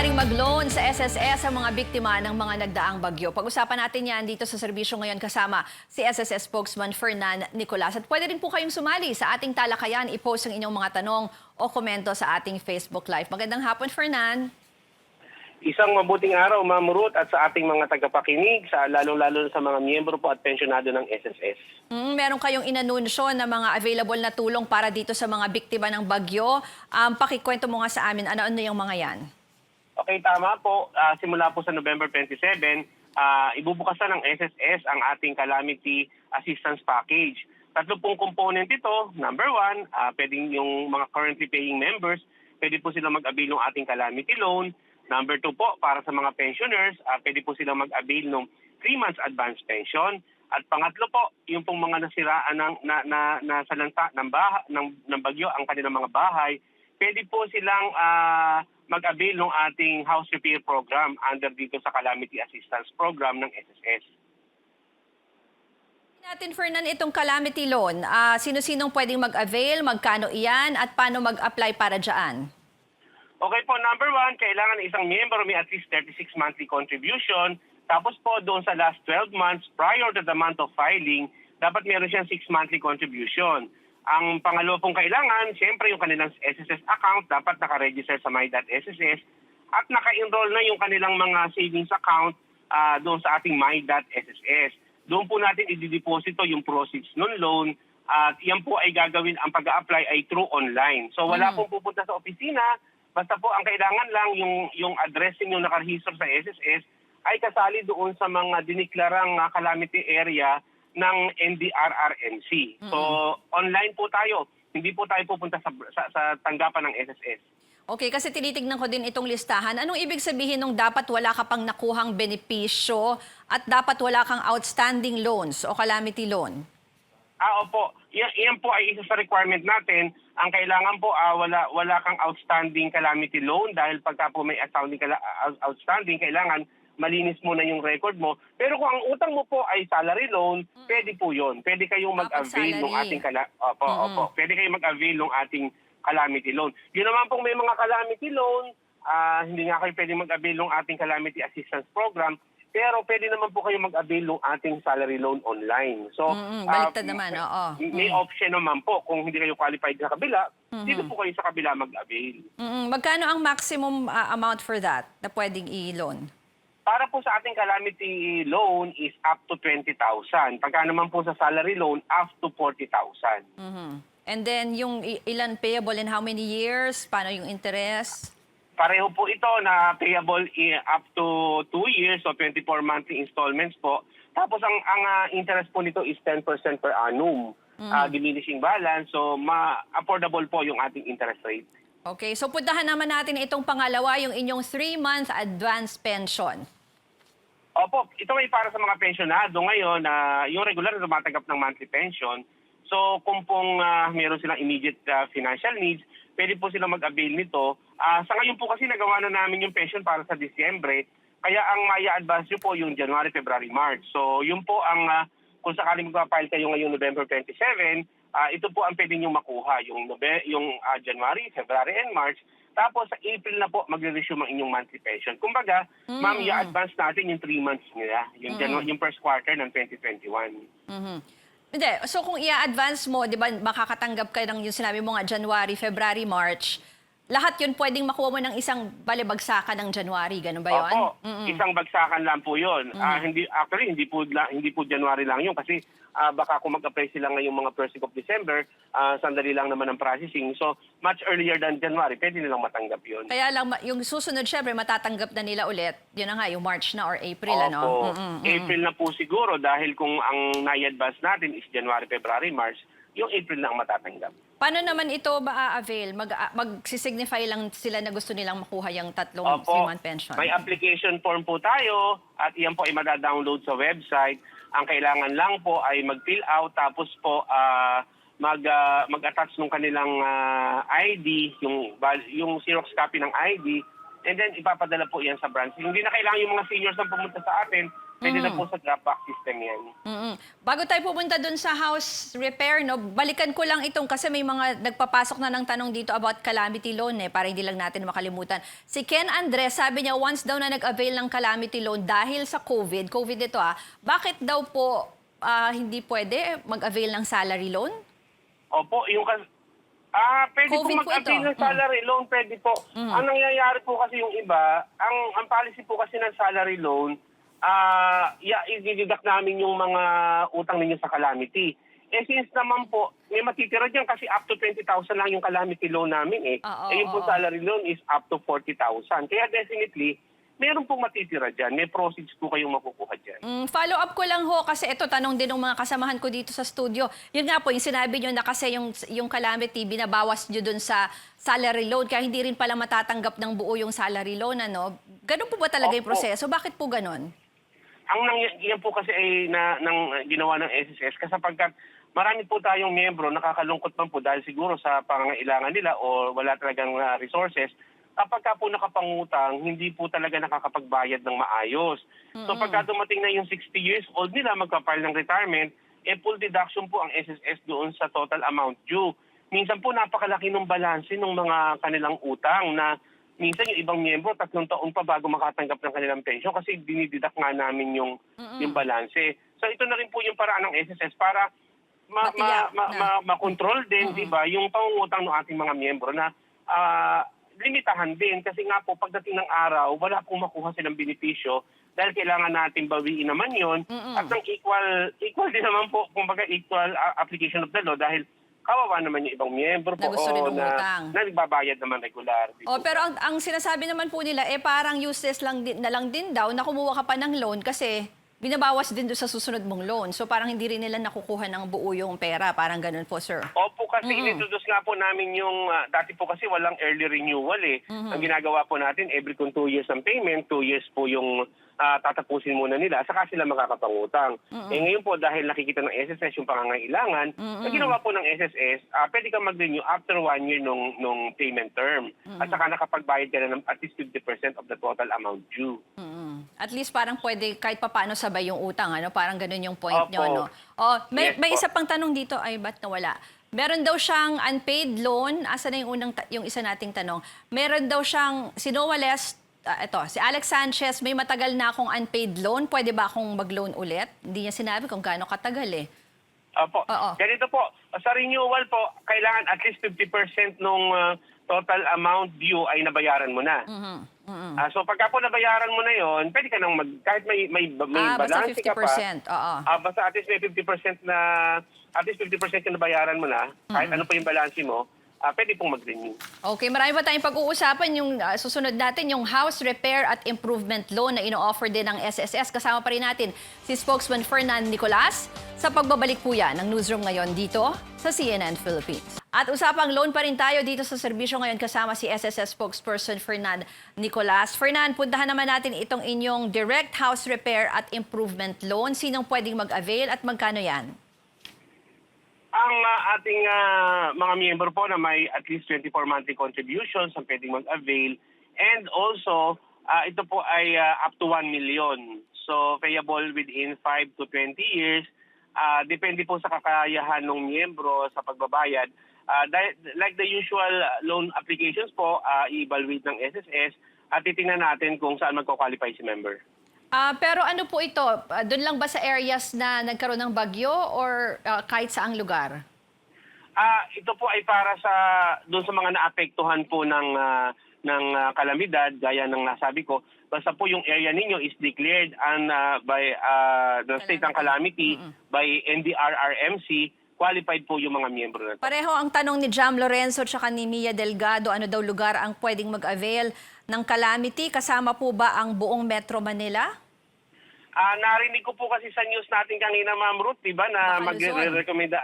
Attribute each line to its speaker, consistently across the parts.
Speaker 1: Maaaring mag-loan sa SSS ang mga biktima ng mga nagdaang bagyo. Pag-usapan natin yan dito sa serbisyo ngayon kasama si SSS spokesman Fernan Nicolas. At pwede rin po kayong sumali sa ating talakayan. I-post ang inyong mga tanong o komento sa ating Facebook Live. Magandang hapon, Fernan.
Speaker 2: Isang mabuting araw, Ma'am Ruth, at sa ating mga tagapakinig, lalo-lalo sa mga miyembro po at pensyonado ng SSS.
Speaker 1: Meron kayong inanunsyo na mga available na tulong para dito sa mga biktima ng bagyo. Pakikwento mo nga sa amin, ano-ano yung mga yan?
Speaker 2: Okay, tama po. Simula po sa November 27, ibubukas na ng SSS ang ating Calamity Assistance Package. Tatlo pong component ito. Number one, pwedeng yung mga currently paying members, pwede po silang mag-avail ng ating Calamity Loan. Number two po, para sa mga pensioners, pwede po silang mag-avail ng 3 months advance pension. At pangatlo po, yung pong mga nasiraan na salanta ng bagyo ang kanilang mga bahay, pwede po silang mag-avail ng ating house repair program under dito sa Calamity Assistance Program ng SSS.
Speaker 1: Natin, Fernan, itong calamity loan, sino-sinong pwedeng mag-avail, magkano iyan, at paano mag-apply para dyan?
Speaker 2: Okay po, number one, kailangan isang miyembro may at least 36 monthly contribution. Tapos po, doon sa last 12 months, prior to the month of filing, dapat meron siyang 6 monthly contribution. Ang pangalawa pong kailangan, siyempre yung kanilang SSS account, dapat nakaregister sa my.sss at naka-enroll na yung kanilang mga savings account doon sa ating my.sss. Doon po natin i-deposito yung proceeds ng loan at yan po ay gagawin, ang pag-a-apply ay through online. So wala pong pupunta sa opisina, basta po ang kailangan lang yung addressing yung nakarehistro sa SSS ay kasali doon sa mga diniklarang calamity area ng NDRRMC. So online po tayo, hindi po tayo pupunta sa tanggapan ng SSS.
Speaker 1: Okay, kasi tinitignan ko din itong listahan. Anong ibig sabihin nung dapat wala ka pang nakuhang benepisyo at dapat wala kang outstanding loans o calamity loan?
Speaker 2: Opo. Yan po ay isa sa requirement natin. Ang kailangan po, wala kang outstanding calamity loan dahil pagka po may outstanding, kailangan malinis mo na yung record mo. Pero kung ang utang mo po ay salary loan, pwede po yun. Pwede kayong mag-avail ng ating Pwede kayong mag-avail ng ating calamity loan. Yun naman pong may mga calamity loan, hindi nga kayo pwede mag-avail ng ating calamity assistance program, pero pwede naman po kayo mag-avail ng ating salary loan online. So,
Speaker 1: baliktad naman, oo.
Speaker 2: May option naman po kung hindi kayo qualified sa kabila, dito po kayo sa kabila mag-avail.
Speaker 1: Magkano ang maximum amount for that na pwedeng i-loan?
Speaker 2: Para po sa ating calamity loan is up to 20,000. Pagka naman po sa salary loan, up to 40,000.
Speaker 1: And then yung ilan payable in how many years? Paano yung interest?
Speaker 2: Pareho po ito na payable up to 2 years o 24 monthly installments po. Tapos ang interest po nito is 10% per annum, diminishing balance. So affordable po yung ating interest rate.
Speaker 1: Okay, so puntahan naman natin itong pangalawa, yung inyong 3-month advance pension.
Speaker 2: Opo, ito ay para sa mga pensyonado ngayon na yung regular na tumatanggap ng monthly pension. So kung pong meron silang immediate financial needs, pwede po silang mag-avail nito. Sa ngayon po kasi nagawa na namin yung pension para sa Disyembre, kaya ang maya-advance nyo po yung January, February, March. So yun po ang, kung sakaling magpapile kayo ngayong November 27, ito po ang pwede nyo makuha, yung January, February, and March. Tapos sa April na po magre-resume ang inyong monthly pension. Kumbaga, ma'am, i-advance natin yung 3 months nila, yung first quarter ng 2021.
Speaker 1: Hindi. So kung i-advance mo, di ba, makakatanggap ka ng yung sinabi mo nga, January, February, March, lahat yun pwedeng makuha mo ng isang balibagsakan ng January, ganun ba yun?
Speaker 2: Opo, isang bagsakan lang po yun. Hindi po January lang yun kasi baka kung mag-apply sila ngayong mga first week of December, sandali lang naman ang processing. So, much earlier than January, pwede nilang matanggap yun.
Speaker 1: Kaya lang, yung susunod, syempre, matatanggap na nila ulit. Yun na nga, yung March na or April,
Speaker 2: Opo,
Speaker 1: ano?
Speaker 2: April na po siguro dahil kung ang na-advance natin is January, February, March, yung April na ang matatanggap.
Speaker 1: Paano naman ito ma-avail? Mag-signify lang sila na gusto nilang makuha yung tatlong 3-month pension?
Speaker 2: May application form po tayo at iyan po ay madadownload sa website. Ang kailangan lang po ay mag-fill out tapos po mag-attach ng kanilang ID, yung Xerox copy ng ID, and then ipapadala po iyan sa branch. Hindi na kailangan yung mga seniors na pumunta sa atin. Pwede na po sa drop-back system yan.
Speaker 1: Bago tayo pupunta dun sa house repair, no, balikan ko lang itong kasi may mga nagpapasok na ng tanong dito about calamity loan para hindi lang natin makalimutan. Si Ken Andres, sabi niya once daw na nag-avail ng calamity loan dahil sa COVID ito bakit daw po hindi pwede mag-avail ng salary loan?
Speaker 2: Opo, pwede po
Speaker 1: COVID po
Speaker 2: mag-avail
Speaker 1: ito.
Speaker 2: ng salary loan, pwede po. Ang nangyayari po kasi yung iba, ang policy po kasi ng salary loan, i-deduct namin yung mga utang ninyo sa calamity. Since naman po, may matitira dyan kasi up to 20,000 lang yung calamity loan namin yung po salary loan is up to 40,000. Kaya definitely, meron pong matitira dyan. May proceeds po kayong makukuha dyan.
Speaker 1: Follow up ko lang ho kasi ito tanong din ng mga kasamahan ko dito sa studio. Yun nga po, yung sinabi nyo na kasi yung calamity, binabawas nyo dun sa salary loan kaya hindi rin pala matatanggap ng buo yung salary loan. Ganun po ba talaga yung proseso? Bakit po ganun?
Speaker 2: Yan po kasi ay ginawa ng SSS kasi sapagkat marami po tayong miyembro nakakalungkot man po dahil siguro sa pangangailangan nila o wala talagang resources. Kapag po nakapangutang, hindi po talaga nakakapagbayad ng maayos. So pagka dumating na yung 60 years old nila magpa-file ng retirement, full deduction po ang SSS doon sa total amount due. Minsan po napakalaki ng balanse ng mga kanilang utang na minsan yung ibang miyembro 3 taon pa bago makatanggap ng kanilang pensyon kasi dinideduct nga namin yung balanse. So ito na rin po yung paraan ng SSS para makontrol din, di ba, yung pangungutang ng ating mga miyembro na limitahan din kasi nga po pagdating ng araw, wala pong makuha silang benepisyo dahil kailangan natin bawiin naman yon at ng equal din naman po, kumbaga equal application of the law dahil kawawa naman yung ibang miyembro po
Speaker 1: Na gusto rin umutang.
Speaker 2: na nagbabayad naman regular.
Speaker 1: Pero ang sinasabi naman po nila, parang useless lang din daw na kumuha ka pa ng loan kasi binabawas din doon sa susunod mong loan. So parang hindi rin nila nakukuha ng buo yung pera. Parang ganun po, sir.
Speaker 2: Opo, kasi inintroduce nga po namin yung, dati po kasi walang early renewal Ang ginagawa po natin, every 2 years ang payment, 2 years po yung tatapusin muna nila, saka sila makakapangutang. Ngayon po, dahil nakikita ng SSS yung pangangailangan, na ginawa po ng SSS, pwede kang mag-renew after 1 year nung payment term. At saka nakapagbayad ka na ng at least 50% of the total amount due.
Speaker 1: At least parang pwede kahit papaano sabay yung utang, parang ganun yung point
Speaker 2: Opo.
Speaker 1: nyo, no? May
Speaker 2: Yes,
Speaker 1: isa pang tanong dito, ba't nawala? Meron daw siyang unpaid loan, asa na yung isa nating tanong, meron daw siyang, si Noah Lest, si Alex Sanchez, may matagal na akong unpaid loan, pwede ba akong mag-loan ulit? Hindi niya sinabi kung gaano katagal
Speaker 2: Opo.
Speaker 1: Oo.
Speaker 2: Ganito po, sa renewal po, kailangan at least 50% nung total amount due ay nabayaran mo na. So pagka po nabayaran mo na yon, pwede ka nang kahit may
Speaker 1: basta
Speaker 2: balance ka pa.
Speaker 1: 50%, oo.
Speaker 2: Basta at least may 50% yung nabayaran mo na, kahit ano pa yung balance mo, pwede pong mag-renew.
Speaker 1: Okay, marami pa tayong pag-uusapan. Yung susunod natin, yung house repair at improvement loan na ino-offer din ng SSS. Kasama pa rin natin si spokesman Fernan Nicolas sa pagbabalik po yan ng newsroom ngayon dito sa CNN Philippines. At usapang loan pa rin tayo dito sa serbisyo ngayon kasama si SSS spokesperson Fernan Nicolas. Fernan, puntahan naman natin itong inyong direct house repair at improvement loan. Sinong pwedeng mag-avail at magkano yan?
Speaker 2: Ang ating mga miyembro po na may at least 24 monthly contributions ang pwedeng mag-avail. And also, ito po ay up to 1 million. So, payable within 5 to 20 years. Depende po sa kakayahan ng miyembro sa pagbabayad. Like the usual loan applications po, i-evaluate ng SSS at titingnan natin kung saan magko-qualify si member.
Speaker 1: Pero ano po ito? Doon lang ba sa areas na nagkaroon ng bagyo or kahit saang lugar?
Speaker 2: Ito po ay para doon sa mga naapektuhan po ng kalamidad, gaya ng nasabi ko. Basta po yung area ninyo is declared by the state ng calamity by NDRRMC, qualified po yung mga miyembro na ito.
Speaker 1: Pareho ang tanong ni Jam Lorenzo at ni Mia Delgado, ano daw lugar ang pwedeng mag-avail ng calamity? Kasama po ba ang buong Metro Manila?
Speaker 2: Narinig ko po kasi sa news natin kanina, Ma'am Ruth, diba, na magre-recommenda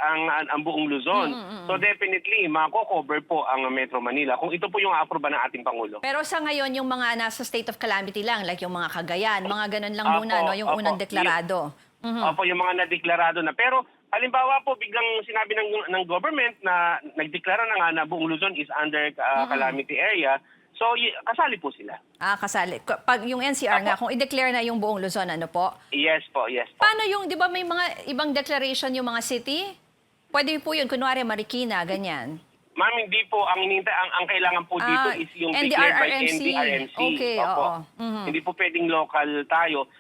Speaker 2: ang buong Luzon. So definitely, mako-cover po ang Metro Manila kung ito po yung approve ng ating Pangulo.
Speaker 1: Pero sa ngayon, yung mga nasa state of calamity lang, like yung mga Cagayan, mga ganun lang muna, no? Yung unang deklarado.
Speaker 2: Opo, yung mga nadeklarado na. Pero halimbawa po, biglang sinabi ng government na nagdeklara na nga na buong Luzon is under calamity area. So, kasali po sila.
Speaker 1: Kasali. Pag yung NCR nga, kung i-declare na yung buong Luzon, ano po?
Speaker 2: Yes po, yes po.
Speaker 1: Paano yung, di ba may mga ibang declaration yung mga city? Pwede po yun, kunwari Marikina, ganyan.
Speaker 2: Ma'am, hindi po. Ang kailangan po dito is yung declared by
Speaker 1: NDRRMC.
Speaker 2: NDRMC.
Speaker 1: Okay,
Speaker 2: Opo.
Speaker 1: oo. Mhm.
Speaker 2: Hindi po pwedeng local tayo.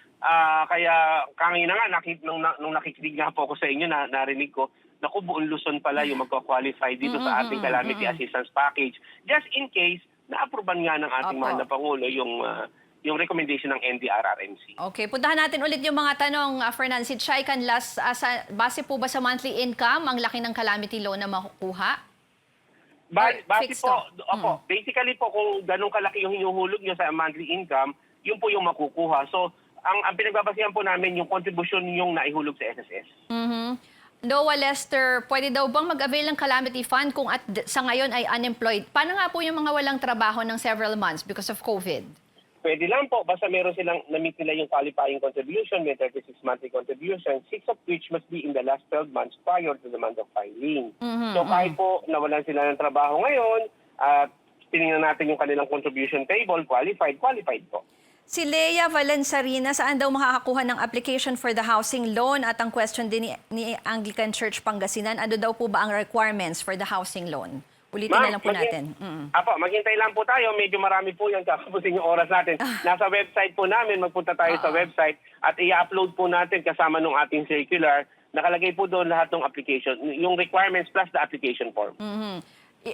Speaker 2: Kaya kanina nga, nung nakikinig nga po ako sa inyo, narinig ko, naku, buong Luzon pala yung magka-qualify dito sa ating calamity assistance package. Just in case, na-aproban nga ng ating
Speaker 1: Opo.
Speaker 2: mahal na Pangulo yung recommendation ng NDRRMC.
Speaker 1: Okay, puntahan natin ulit yung mga tanong, Fernan. Si Chay Canlas, base po ba sa monthly income, ang laki ng calamity loan na makukuha?
Speaker 2: Base
Speaker 1: Fixed
Speaker 2: po,
Speaker 1: to.
Speaker 2: opo, basically po kung ganun kalaki yung hinuhulog nyo sa monthly income, yun po yung makukuha. So, ang pinagbabasihan po namin yung contribution yung naihulog sa SSS.
Speaker 1: Noah Lester, pwede daw bang mag-avail ng calamity fund kung sa ngayon ay unemployed? Paano nga po yung mga walang trabaho ng several months because of COVID?
Speaker 2: Pwede lang po, basta meron silang na-meet nila yung qualifying contribution, may 36 monthly contribution, 6 of which must be in the last 12 months prior to the month of filing. So kahit po nawalan sila ng trabaho ngayon, at tinignan natin yung kanilang contribution table, qualified po.
Speaker 1: Si Lea Valensarina, saan daw makakakuha ng application for the housing loan? At ang question din ni Anglican Church Pangasinan, ano daw po ba ang requirements for the housing loan? Ulitin na lang po natin.
Speaker 2: Apo, maghintay lang po tayo. Medyo marami po yan. Kakapusin yung oras natin. Nasa website po namin. Magpunta tayo sa website at i-upload po natin kasama nung ating circular. Nakalagay po doon lahat ng application. Yung requirements plus the application form.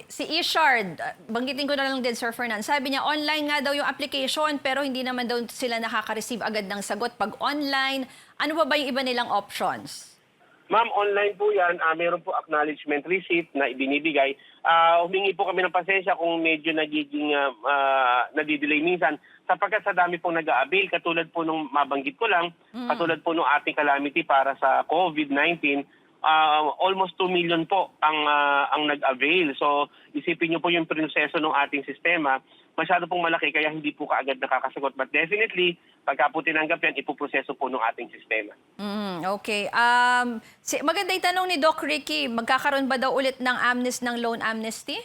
Speaker 1: Si Ishard, banggitin ko na lang din, Sir Fernan, sabi niya online nga daw yung application pero hindi naman daw sila nakaka-receive agad ng sagot. Pag online, ano ba yung iba nilang options?
Speaker 2: Ma'am, online po yan. Meron po acknowledgement receipt na ibinibigay. Humingi po kami ng pasensya kung medyo nagiging nadidelay minsan sapagkat sa dami pong nag-a-avail. Katulad po nung mabanggit ko lang, katulad po nung ating calamity para sa COVID-19, almost 2 million po ang nag-avail. So, isipin niyo po yung proseso ng ating sistema. Masyado pong malaki kaya hindi po kaagad nakakasagot. But definitely, pagka po tinanggap yan, ipuproseso po ng ating sistema.
Speaker 1: Okay. Maganda yung tanong ni Doc Ricky, magkakaroon ba daw ulit ng loan amnesty?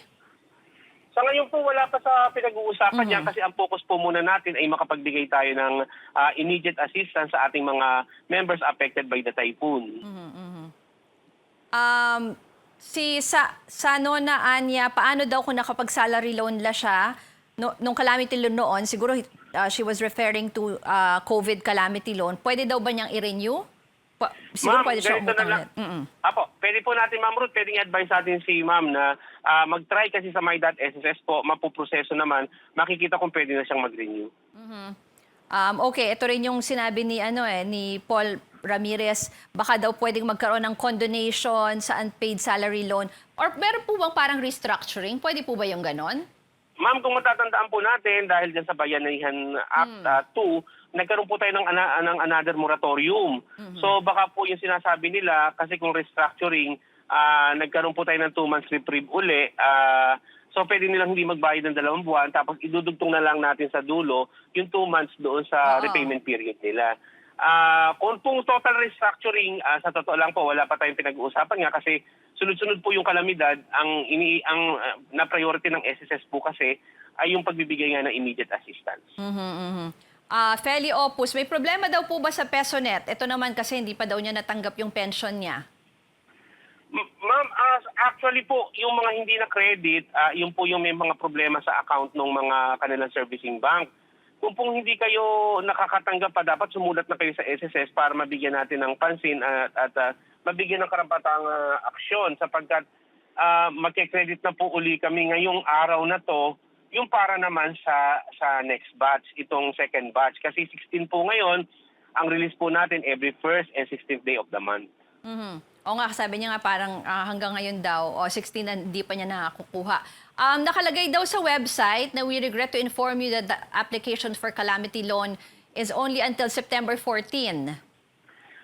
Speaker 2: Sa ngayon po, wala pa sa pinag-uusapan niya kasi ang focus po muna natin ay makapagbigay tayo ng immediate assistance sa ating mga members affected by the typhoon.
Speaker 1: Si Sanona Anya, paano daw kung nakapag-salary loan la siya? Nung calamity loan noon, siguro she was referring to COVID calamity loan. Pwede daw ba niyang i-renew? Siguro pwede siya
Speaker 2: ganito
Speaker 1: umutang
Speaker 2: na lang.
Speaker 1: ulit.
Speaker 2: Apo, pwede po natin, Ma'am Ruth, pwedeng advise natin si Ma'am na mag-try kasi sa my.sss po, mapuproseso naman, makikita kung pwede na siyang mag-renew.
Speaker 1: Okay, ito rin yung sinabi ni Paul Ramirez, baka daw pwedeng magkaroon ng condonation sa unpaid salary loan. Or meron po bang parang restructuring? Pwede po ba yung ganon?
Speaker 2: Ma'am, kung matatandaan po natin, dahil dyan sa Bayanihan Act 2, nagkaroon po tayo ng another moratorium. So baka po yung sinasabi nila, kasi kung restructuring, nagkaroon po tayo ng 2 months reprieve uli, so pwede nilang hindi magbayad ng 2 buwan, tapos idudugtong na lang natin sa dulo yung 2 months doon sa repayment period nila. Kung pong total restructuring, sa totoo lang po, wala pa tayong pinag-uusapan nga kasi sunod-sunod po yung kalamidad. Ang na-priority ng SSS po kasi ay yung pagbibigay nga ng immediate assistance.
Speaker 1: Feli Opus, may problema daw po ba sa PesoNet? Ito naman kasi hindi pa daw niya natanggap yung pension niya.
Speaker 2: Ma'am, actually po, yung mga hindi na credit, yung po yung may mga problema sa account ng mga kanilang servicing bank. Kung pong hindi kayo nakakatanggap pa, dapat sumulat na kayo sa SSS para mabigyan natin ng pansin at mabigyan ng karapatang aksyon sapagkat magke-credit na po uli kami ngayong araw na to, yung para naman sa next batch, itong second batch. Kasi 16 po ngayon, ang release po natin every 1st and 16th day of the month.
Speaker 1: O nga, sabi niya nga parang hanggang ngayon daw, 16 na hindi pa niya nakakukuha. Nakalagay daw sa website na we regret to inform you that the application for calamity loan is only until September 14.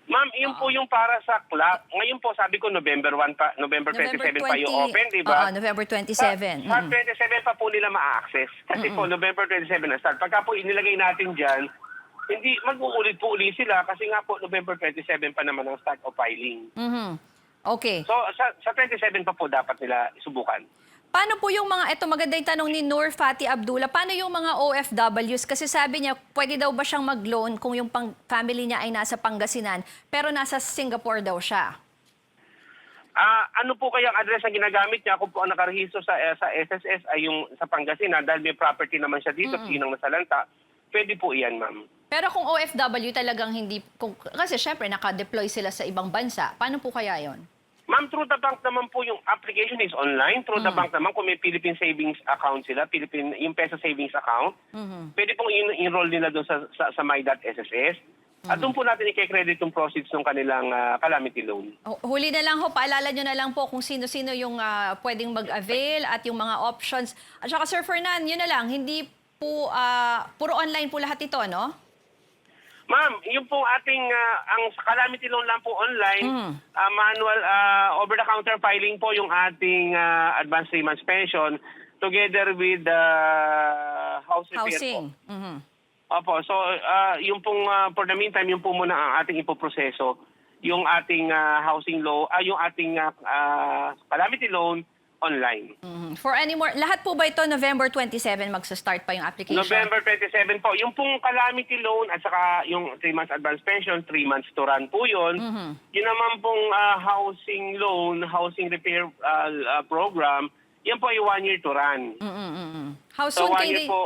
Speaker 2: Ma'am, yun po yung para sa CLAP. Ngayon po, sabi ko November 27 pa yung open, di ba?
Speaker 1: November 27.
Speaker 2: Sa 27 pa po nila ma-access. Kasi po, November 27 na start. Pagka po inilagay natin dyan, hindi, mag-uulit po uli sila kasi nga po November 27 pa naman ang start of filing.
Speaker 1: Okay.
Speaker 2: So, sa 27 pa po dapat nila subukan.
Speaker 1: Paano po yung mga, ito maganda yung tanong ni Noor Fati Abdullah, paano yung mga OFWs? Kasi sabi niya, pwede daw ba siyang mag-loan kung yung family niya ay nasa Pangasinan, pero nasa Singapore daw siya?
Speaker 2: Ano po kayang address ang ginagamit niya kung po ang nakarehistro sa SSS ay yung sa Pangasinan dahil may property naman siya dito, sinong nasalanta. Pwede po iyan, ma'am.
Speaker 1: Pero kung OFW talagang hindi, kasi syempre naka-deploy sila sa ibang bansa, paano po kaya yon?
Speaker 2: Ma'am, through the bank naman po yung application is online. Through the bank naman, kung may Philippine Savings Account sila, yung Peso Savings Account, pwede pong enroll nila doon sa my.sss. At doon po natin i-credit yung proceeds ng kanilang calamity loan.
Speaker 1: Huli na lang ho, paalala nyo na lang po kung sino-sino yung pwedeng mag-avail at yung mga options. At saka Sir Fernan, yun na lang, hindi po, puro online po lahat ito, no?
Speaker 2: Ma'am, yung po ating, ang calamity loan lang po online, manual, over-the-counter filing po yung ating advance 3 months pension together with the house repair
Speaker 1: Housing.
Speaker 2: po. Opo, so yung pong, for the meantime, yung po muna ang ating ipoproseso, yung ating housing loan, yung ating calamity loan online.
Speaker 1: For any more, lahat po ba ito November 27 magsa-start pa yung application?
Speaker 2: November 27 po. Yung pong calamity loan at saka yung 3 months advance pension, 3 months to run po yun. Yun naman pong housing loan, housing repair program, yan po ay 1 year to run.
Speaker 1: How
Speaker 2: So
Speaker 1: soon
Speaker 2: 1
Speaker 1: can
Speaker 2: year
Speaker 1: they,
Speaker 2: po.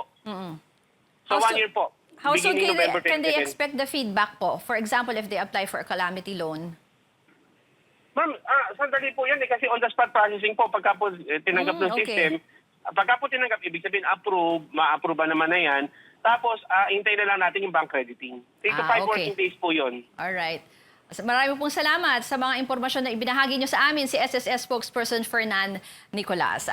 Speaker 2: So
Speaker 1: How
Speaker 2: 1
Speaker 1: soon-
Speaker 2: year po.
Speaker 1: how soon
Speaker 2: Beginning November
Speaker 1: can they
Speaker 2: 27.
Speaker 1: expect the feedback po? For example, if they apply for a calamity loan?
Speaker 2: Ma'am, sandali po yan kasi on the spot processing po pagka po tinanggap ng
Speaker 1: okay.
Speaker 2: system. Pagka po tinanggap, ibig sabihin approve, ma-approve naman na yan. Tapos, hintayin na lang natin yung bank crediting. 3 to 5
Speaker 1: okay.
Speaker 2: working days po yun.
Speaker 1: Alright. Marami pong salamat sa mga impormasyon na ibinahagi nyo sa amin si SSS spokesperson Fernan Nicolas.